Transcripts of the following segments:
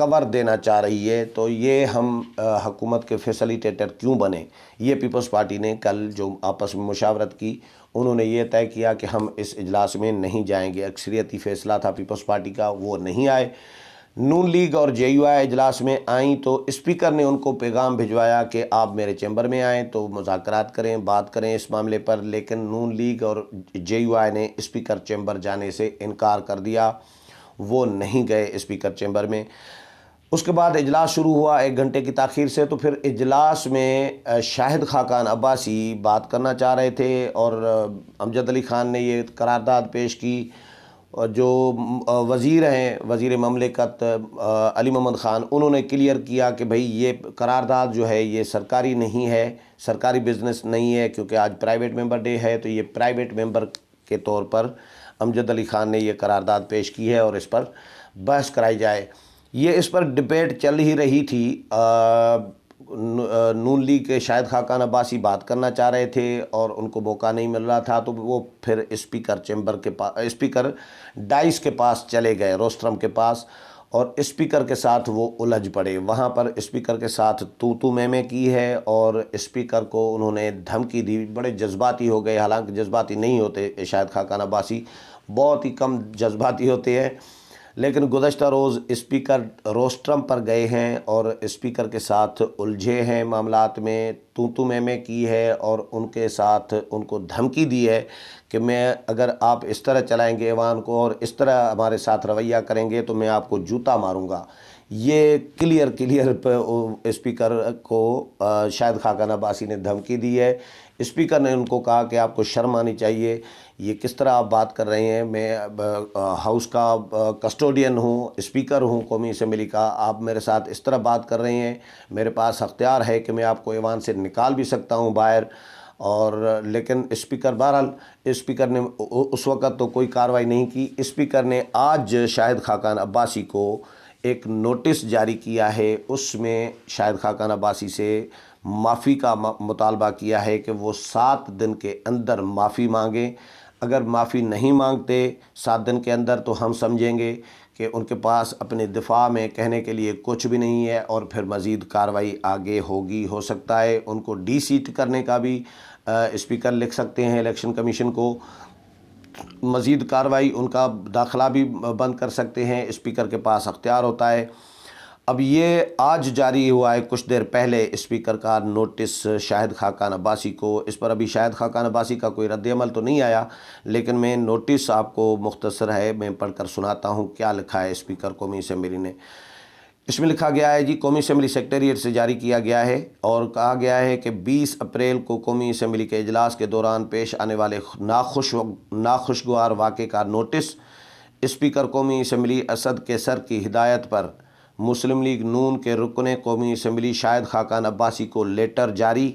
کور دینا چاہ رہی ہے، تو یہ ہم حکومت کے فیسلیٹیٹر کیوں بنے؟ یہ پیپلز پارٹی نے کل جو آپس میں مشاورت کی، انہوں نے یہ طے کیا کہ ہم اس اجلاس میں نہیں جائیں گے۔ اکثریتی فیصلہ تھا پیپلز پارٹی کا، وہ نہیں آئے۔ نون لیگ اور جے یو آئی اجلاس میں آئیں تو اسپیکر نے ان کو پیغام بھجوایا کہ آپ میرے چیمبر میں آئیں تو مذاکرات کریں، بات کریں اس معاملے پر، لیکن نون لیگ اور جے یو آئی نے اسپیکر چیمبر جانے سے انکار کر دیا، وہ نہیں گئے اسپیکر چیمبر میں۔ اس کے بعد اجلاس شروع ہوا 1 گھنٹے کی تاخیر سے، تو پھر اجلاس میں شاہد خاقان عباسی بات کرنا چاہ رہے تھے اور امجد علی خان نے یہ قرارداد پیش کی، اور جو وزیر ہیں، وزیر مملکت علی محمد خان، انہوں نے کلیئر کیا کہ بھئی یہ قرارداد جو ہے یہ سرکاری نہیں ہے، سرکاری بزنس نہیں ہے، کیونکہ آج پرائیویٹ ممبر ڈے ہے، تو یہ پرائیویٹ ممبر کے طور پر امجد علی خان نے یہ قرارداد پیش کی ہے اور اس پر بحث کرائی جائے۔ یہ اس پر ڈبیٹ چل ہی رہی تھی۔ نون لیگ کے شاہد خاقان عباسی بات کرنا چاہ رہے تھے اور ان کو موقع نہیں مل رہا تھا، تو وہ پھر اسپیکر چیمبر کے پاس، اسپیکر ڈائس کے پاس چلے گئے، روسٹرم کے پاس، اور اسپیکر کے ساتھ وہ الجھ پڑے۔ وہاں پر اسپیکر کے ساتھ تو میں میں کی ہے اور اسپیکر کو انہوں نے دھمکی دی، بڑے جذباتی ہو گئے، حالانکہ جذباتی نہیں ہوتے شاہد خاقان عباسی، بہت ہی کم جذباتی ہوتے ہیں، لیکن گزشتہ روز اسپیکر روسٹرم پر گئے ہیں اور اسپیکر کے ساتھ الجھے ہیں، معاملات میں تو میں کی ہے اور ان کے ساتھ ان کو دھمکی دی ہے کہ میں، اگر آپ اس طرح چلائیں گے ایوان کو اور اس طرح ہمارے ساتھ رویہ کریں گے تو میں آپ کو جوتا ماروں گا۔ یہ کلیئر اسپیکر کو شاہد خاقان عباسی نے دھمکی دی ہے۔ اسپیکر نے ان کو کہا کہ آپ کو شرم آنی چاہیے، یہ کس طرح آپ بات کر رہے ہیں، میں ہاؤس کا کسٹوڈین ہوں، اسپیکر ہوں قومی اسمبلی کا، آپ میرے ساتھ اس طرح بات کر رہے ہیں، میرے پاس اختیار ہے کہ میں آپ کو ایوان سے نکال بھی سکتا ہوں باہر۔ اور لیکن اسپیکر، بہرحال اسپیکر نے اس وقت تو کوئی کارروائی نہیں کی۔ اسپیکر نے آج شاہد خاقان عباسی کو ایک نوٹس جاری کیا ہے، اس میں شاہد خاقان عباسی سے معافی کا مطالبہ کیا ہے کہ وہ 7 دن کے اندر معافی مانگیں۔ اگر معافی نہیں مانگتے 7 دن کے اندر تو ہم سمجھیں گے کہ ان کے پاس اپنے دفاع میں کہنے کے لیے کچھ بھی نہیں ہے اور پھر مزید کارروائی آگے ہوگی۔ ہو سکتا ہے ان کو ڈی سیٹ کرنے کا بھی اسپیکر لکھ سکتے ہیں الیکشن کمیشن کو، مزید کارروائی ان کا داخلہ بھی بند کر سکتے ہیں، اسپیکر کے پاس اختیار ہوتا ہے۔ اب یہ آج جاری ہوا ہے کچھ دیر پہلے اسپیکر کا نوٹس شاہد خاقان عباسی کو۔ اس پر ابھی شاہد خاقان عباسی کا کوئی رد عمل تو نہیں آیا، لیکن میں نوٹس آپ کو مختصر ہے، میں پڑھ کر سناتا ہوں کیا لکھا ہے اسپیکر قومی اسمبلی نے۔ اس میں لکھا گیا ہے، قومی اسمبلی سیکریٹریٹ سے جاری کیا گیا ہے اور کہا گیا ہے کہ 20 اپریل کو قومی اسمبلی کے اجلاس کے دوران پیش آنے والے ناخوشگوار واقعے کا نوٹس اسپیکر قومی اسمبلی اسد کیسر کی ہدایت پر مسلم لیگ نون کے رکن قومی اسمبلی شاہد خاقان عباسی کو لیٹر جاری۔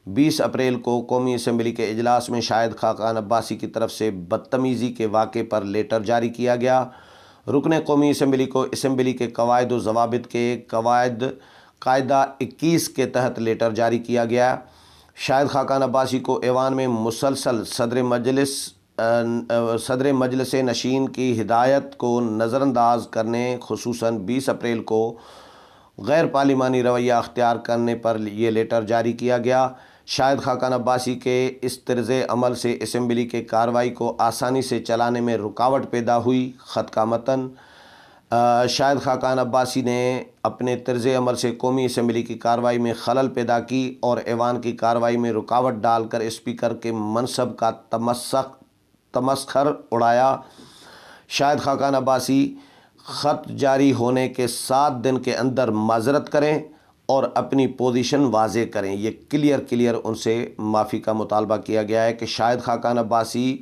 20 اپریل کو قومی اسمبلی کے اجلاس میں شاہد خاقان عباسی کی طرف سے بدتمیزی کے واقعے پر لیٹر جاری کیا گیا۔ رکن قومی اسمبلی کو اسمبلی کے قواعد و ضوابط کے قاعدہ 21 کے تحت لیٹر جاری کیا گیا۔ شاہد خاقان عباسی کو ایوان میں مسلسل صدر مجلس نشین کی ہدایت کو نظر انداز کرنے، خصوصاً 20 اپریل کو غیر پارلیمانی رویہ اختیار کرنے پر یہ لیٹر جاری کیا گیا۔ شاہد خاقان عباسی کے اس طرز عمل سے اسمبلی کے کارروائی کو آسانی سے چلانے میں رکاوٹ پیدا ہوئی۔ خط کا متن: شاہد خاقان عباسی نے اپنے طرز عمل سے قومی اسمبلی کی کارروائی میں خلل پیدا کی اور ایوان کی کارروائی میں رکاوٹ ڈال کر اسپیکر کے منصب کا تمسخر اڑایا۔ شاہد خاقان عباسی خط جاری ہونے کے 7 دن کے اندر معذرت کریں اور اپنی پوزیشن واضح کریں۔ یہ کلیئر ان سے معافی کا مطالبہ کیا گیا ہے کہ شاہد خاقان عباسی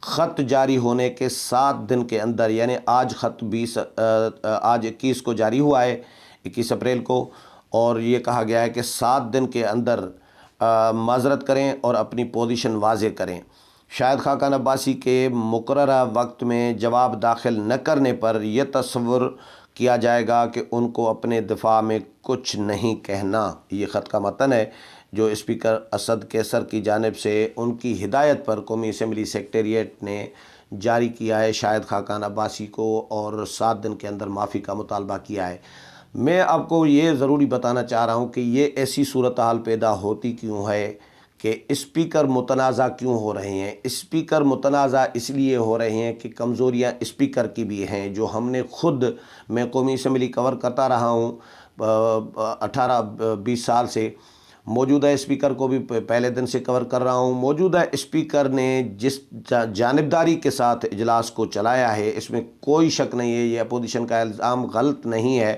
خط جاری ہونے کے 7 دن کے اندر، یعنی آج خط 21 کو جاری ہوا ہے، 21 اپریل کو، اور یہ کہا گیا ہے کہ 7 دن کے اندر معذرت کریں اور اپنی پوزیشن واضح کریں۔ شاہد خاقان عباسی کے مقررہ وقت میں جواب داخل نہ کرنے پر یہ تصور کیا جائے گا کہ ان کو اپنے دفاع میں کچھ نہیں کہنا۔ یہ خط کا متن ہے جو اسپیکر اسد کیسر کی جانب سے ان کی ہدایت پر قومی اسمبلی سیکریٹریٹ نے جاری کیا ہے شاہد خاقان عباسی کو اور 7 دن کے اندر معافی کا مطالبہ کیا ہے۔ میں آپ کو یہ ضروری بتانا چاہ رہا ہوں کہ یہ ایسی صورتحال پیدا ہوتی کیوں ہے کہ اسپیکر متنازع کیوں ہو رہے ہیں۔ اسپیکر متنازع اس لیے ہو رہے ہیں کہ کمزوریاں اسپیکر کی بھی ہیں، جو ہم نے خود، میں قومی اسمبلی کور کرتا رہا ہوں 18-20 سال سے، موجودہ اسپیکر کو بھی پہلے دن سے کور کر رہا ہوں۔ موجودہ اسپیکر نے جس جانبداری کے ساتھ اجلاس کو چلایا ہے، اس میں کوئی شک نہیں ہے، یہ اپوزیشن کا الزام غلط نہیں ہے۔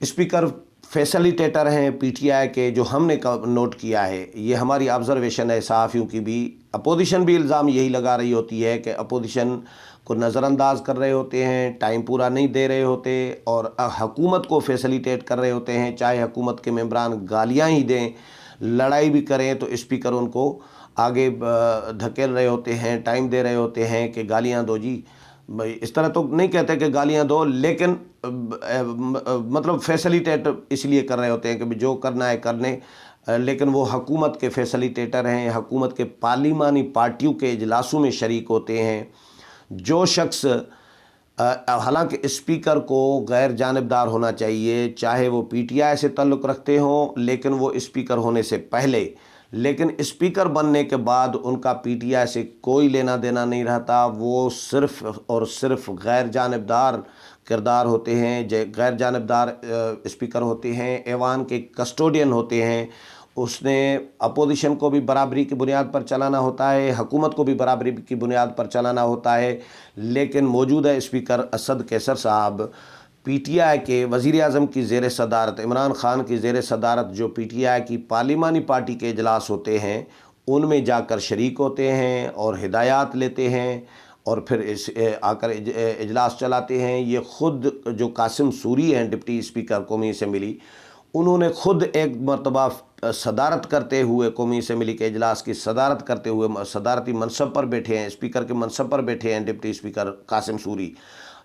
اسپیکر فیسلیٹیٹر ہیں پی ٹی آئی کے، جو ہم نے نوٹ کیا ہے، یہ ہماری آبزرویشن ہے صحافیوں کی بھی۔ اپوزیشن بھی الزام یہی لگا رہی ہوتی ہے کہ اپوزیشن کو نظر انداز کر رہے ہوتے ہیں، ٹائم پورا نہیں دے رہے ہوتے اور حکومت کو فیسلیٹیٹ کر رہے ہوتے ہیں، چاہے حکومت کے ممبران گالیاں ہی دیں، لڑائی بھی کریں تو اسپیکر ان کو آگے دھکیل رہے ہوتے ہیں، ٹائم دے رہے ہوتے ہیں کہ گالیاں دو جی۔ اس طرح تو نہیں کہتے کہ گالیاں دو، لیکن مطلب فیسلیٹیٹ اس لیے کر رہے ہوتے ہیں کہ جو کرنا ہے کرنے، لیکن وہ حکومت کے فیسلیٹیٹر ہیں، حکومت کے پارلیمانی پارٹیوں کے اجلاسوں میں شریک ہوتے ہیں۔ جو شخص حالانکہ اسپیکر کو غیر جانبدار ہونا چاہیے، چاہے وہ پی ٹی آئی سے تعلق رکھتے ہوں، لیکن وہ اسپیکر ہونے سے پہلے، لیکن اسپیکر بننے کے بعد ان کا پی ٹی آئی سے کوئی لینا دینا نہیں رہتا، وہ صرف اور صرف غیر جانبدار کردار ہوتے ہیں، غیر جانبدار اسپیکر ہوتے ہیں، ایوان کے کسٹوڈین ہوتے ہیں۔ اس نے اپوزیشن کو بھی برابری کی بنیاد پر چلانا ہوتا ہے، حکومت کو بھی برابری کی بنیاد پر چلانا ہوتا ہے، لیکن موجودہ اسپیکر اسد کیسر صاحب پی ٹی آئی کے وزیر اعظم کی زیر صدارت، عمران خان کی زیر صدارت جو پی ٹی آئی کی پارلیمانی پارٹی کے اجلاس ہوتے ہیں، ان میں جا کر شریک ہوتے ہیں اور ہدایات لیتے ہیں اور پھر آ کر اجلاس چلاتے ہیں۔ یہ خود جو قاسم سوری ہیں ڈپٹی اسپیکر قومی اسمبلی، انہوں نے خود ایک مرتبہ صدارت کرتے ہوئے، قومی اسمبلی کے اجلاس کی صدارت کرتے ہوئے صدارتی منصب پر بیٹھے ہیں، اسپیکر کے منصب پر بیٹھے ہیں ڈپٹی اسپیکر قاسم سوری،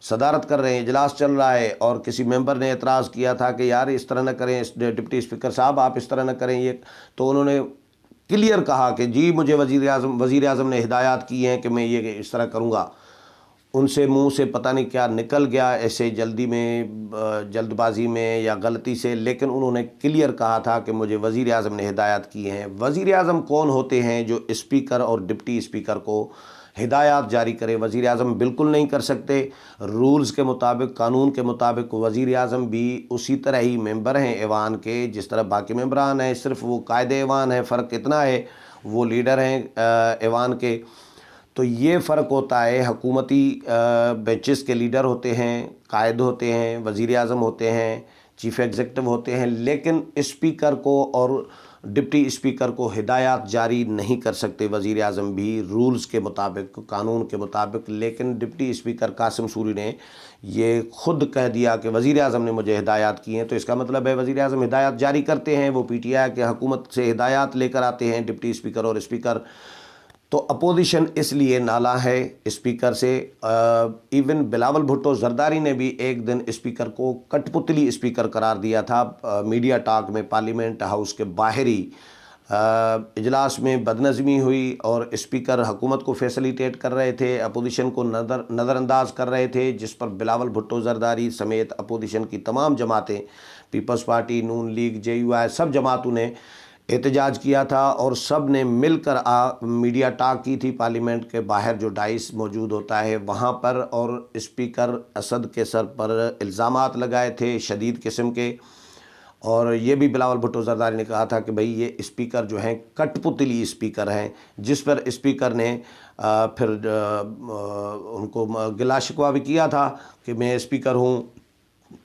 صدارت کر رہے ہیں، اجلاس چل رہا ہے، اور کسی ممبر نے اعتراض کیا تھا کہ یار اس طرح نہ کریں، ڈپٹی اسپیکر صاحب آپ اس طرح نہ کریں، یہ تو انہوں نے کلیئر کہا کہ جی مجھے وزیر اعظم نے ہدایات کی ہیں کہ میں یہ اس طرح کروں گا۔ ان سے منہ سے پتہ نہیں کیا نکل گیا، ایسے جلدی میں، جلد بازی میں یا غلطی سے، لیکن انہوں نے کلیئر کہا تھا کہ مجھے وزیر اعظم نے ہدایات کی ہیں۔ وزیر اعظم کون ہوتے ہیں جو اسپیکر اور ڈپٹی اسپیکر کو ہدایات جاری کرے؟ وزیر اعظم بالکل نہیں کر سکتے۔ رولز کے مطابق، قانون کے مطابق وزیر اعظم بھی اسی طرح ہی ممبر ہیں ایوان کے جس طرح باقی ممبران ہیں، صرف وہ قائد ایوان ہے، فرق اتنا ہے وہ لیڈر ہیں ایوان کے۔ تو یہ فرق ہوتا ہے، حکومتی بینچز کے لیڈر ہوتے ہیں، قائد ہوتے ہیں، وزیر اعظم ہوتے ہیں، چیف ایگزیکٹو ہوتے ہیں، لیکن اسپیکر کو اور ڈپٹی اسپیکر کو ہدایات جاری نہیں کر سکتے وزیر اعظم بھی، رولز کے مطابق، قانون کے مطابق۔ لیکن ڈپٹی اسپیکر قاسم سوری نے یہ خود کہہ دیا کہ وزیر اعظم نے مجھے ہدایات کی ہیں، تو اس کا مطلب ہے وزیر اعظم ہدایات جاری کرتے ہیں، وہ پی ٹی آئی کے حکومت سے ہدایات لے کر آتے ہیں ڈپٹی اسپیکر اور اسپیکر۔ تو اپوزیشن اس لیے نالاں ہے اسپیکر سے۔ ایون بلاول بھٹو زرداری نے بھی ایک دن اسپیکر کو کٹ پتلی اسپیکر قرار دیا تھا میڈیا ٹاک میں، پارلیمنٹ ہاؤس کے باہری اجلاس میں بدنظمی ہوئی اور اسپیکر حکومت کو فیسلیٹیٹ کر رہے تھے، اپوزیشن کو نظر انداز کر رہے تھے، جس پر بلاول بھٹو زرداری سمیت اپوزیشن کی تمام جماعتیں، پیپلز پارٹی، نون لیگ، جے یو آئی، سب جماعتوں نے احتجاج کیا تھا اور سب نے مل کر میڈیا ٹاک کی تھی پارلیمنٹ کے باہر جو ڈائس موجود ہوتا ہے وہاں پر، اور اسپیکر اسد کے سر پر الزامات لگائے تھے شدید قسم کے۔ اور یہ بھی بلاول بھٹو زرداری نے کہا تھا کہ بھئی یہ اسپیکر جو ہیں کٹ پتلی اسپیکر ہیں، جس پر اسپیکر نے پھر ان کو گلا شکوہ بھی کیا تھا کہ میں اسپیکر ہوں،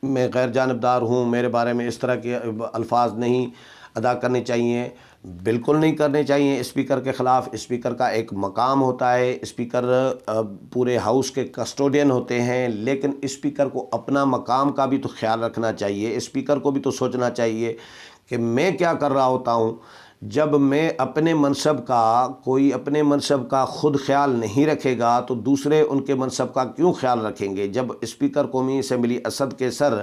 میں غیر جانبدار ہوں، میرے بارے میں اس طرح کے الفاظ نہیں ادا کرنے چاہیے، بالکل نہیں کرنے چاہیے اسپیکر کے خلاف۔ اسپیکر کا ایک مقام ہوتا ہے، اسپیکر پورے ہاؤس کے کسٹوڈین ہوتے ہیں، لیکن اسپیکر کو اپنا مقام کا بھی تو خیال رکھنا چاہیے، اسپیکر کو بھی تو سوچنا چاہیے کہ میں کیا کر رہا ہوتا ہوں۔ جب میں اپنے منصب کا، کوئی اپنے منصب کا خود خیال نہیں رکھے گا تو دوسرے ان کے منصب کا کیوں خیال رکھیں گے؟ جب اسپیکر قومی اسمبلی اسد کے سر